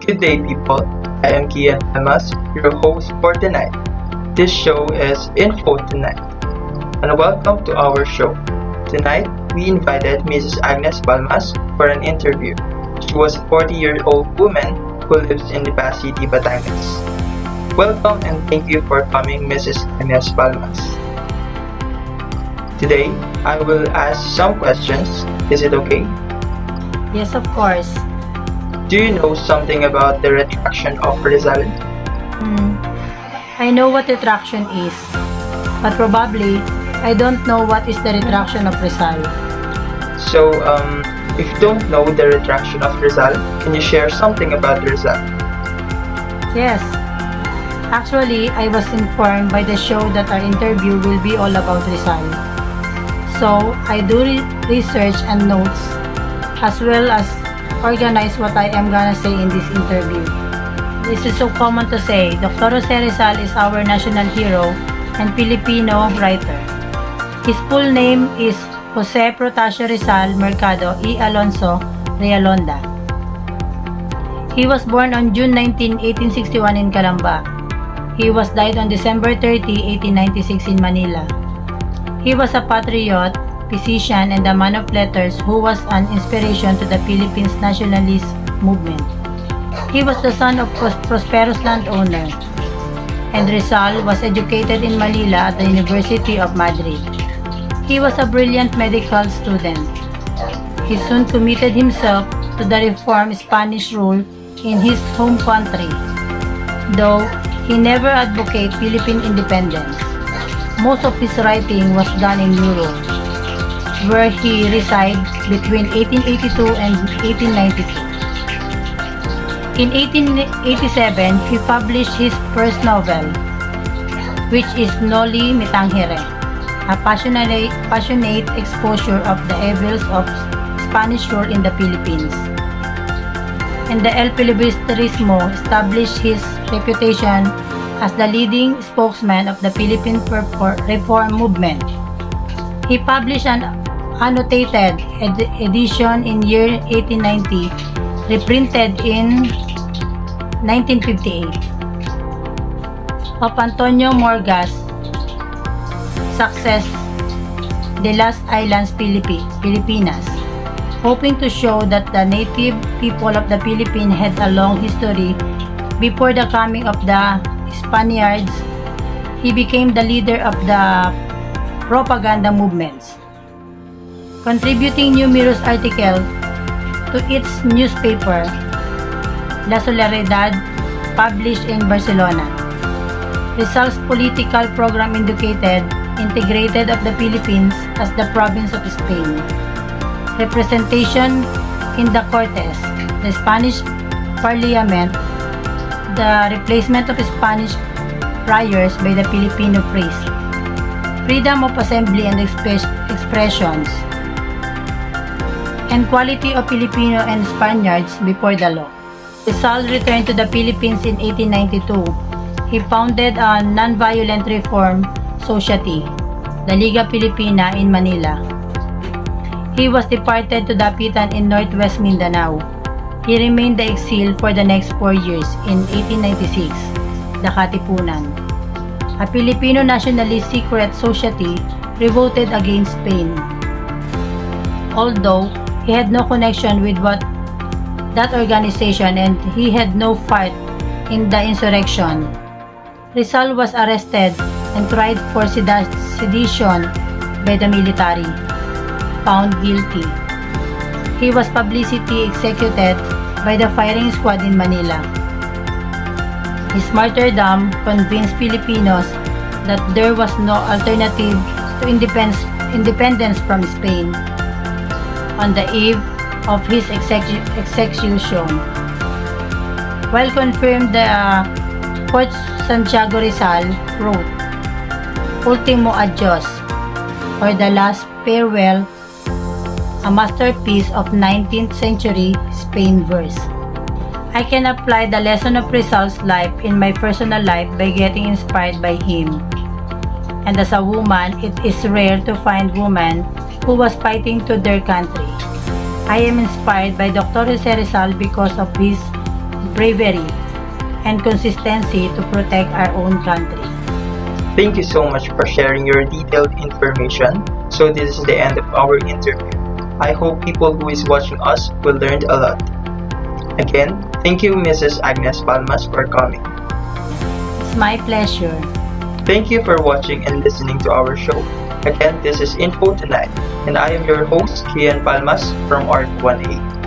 Good day, people. I am Kian, Palmas, your host for tonight. This show is Info Tonight, and welcome to our show. Tonight, we invited Mrs. Agnes Palmas for an interview. She was a 40-year-old woman who lives in Lipa City, Batangas. Welcome and thank you for coming, Mrs. Agnes Palmas. Today, I will ask some questions. Is it okay? Yes, of course. Do you know something about the retraction of Rizal? I know what retraction is, but probably I don't know what is the retraction of Rizal. So, if you don't know the retraction of Rizal, can you share something about Rizal? Yes. Actually, I was informed by the show that our interview will be all about Rizal. So, I do research and notes, as well as organize what I am gonna say in this interview. This is so common to say. Dr. Jose Rizal is our national hero and Filipino writer. His full name is Jose Protasio Rizal Mercado y Alonso Realonda. He was born on June 19, 1861 in Calamba. He was died on December 30, 1896 in Manila. He was a patriot, physician, and a man of letters who was an inspiration to the Philippines nationalist movement. He was the son of a prosperous landowner, and Rizal was educated in Manila at the University of Madrid. He was a brilliant medical student. He soon committed himself to the reform Spanish rule in his home country, though he never advocated Philippine independence. Most of his writing was done in Europe, where he resided between 1882 and 1892. In 1887, he published his first novel, which is Noli Me Tangere, a passionate exposure of the evils of Spanish rule in the Philippines. And the El Filibusterismo established his reputation as the leading spokesman of the Philippine reform movement. He published an annotated edition in year 1890, reprinted in 1958, of Antonio Morga's Success de las Islands Filipinas, hoping to show that the native people of the Philippines had a long history before the coming of the Spaniards. He became the leader of the propaganda movements, contributing numerous articles to its newspaper, La Solidaridad, published in Barcelona. Rizal's political program integrated of the Philippines as the province of Spain, representation in the Cortes, the Spanish Parliament, the replacement of Spanish friars by the Filipino priests, freedom of assembly and expressions, and equality of Filipino and Spaniards before the law. Rizal returned to the Philippines in 1892. He founded a non-violent reform society, the Liga Filipina in Manila. He was deported to Dapitan in northwest Mindanao. He remained the exile for the next 4 years. In 1896, the Katipunan, a Filipino nationalist secret society, revolted against Spain. Although he had no connection with that organization and he had no part in the insurrection, Rizal was arrested and tried for sedition by the military, found guilty. He was publicly executed by the firing squad in Manila. His martyrdom convinced Filipinos that there was no alternative to independence from Spain. On the eve of his execution, while confirmed, the Court Santiago Rizal wrote Ultimo Adios, or The Last Farewell, a masterpiece of 19th century Spain verse. I can apply the lesson of Rizal's life in my personal life by getting inspired by him. And as a woman, it is rare to find women who was fighting to their country. I am inspired by Dr. Jose Rizal because of his bravery, and consistency to protect our own country. Thank you so much for sharing your detailed information. So this is the end of our interview. I hope people who is watching us will learn a lot. Again, thank you Mrs. Agnes Palmas for coming. It's my pleasure. Thank you for watching and listening to our show. Again, this is Info Tonight, and I am your host, Kian Palmas from ARCH1A.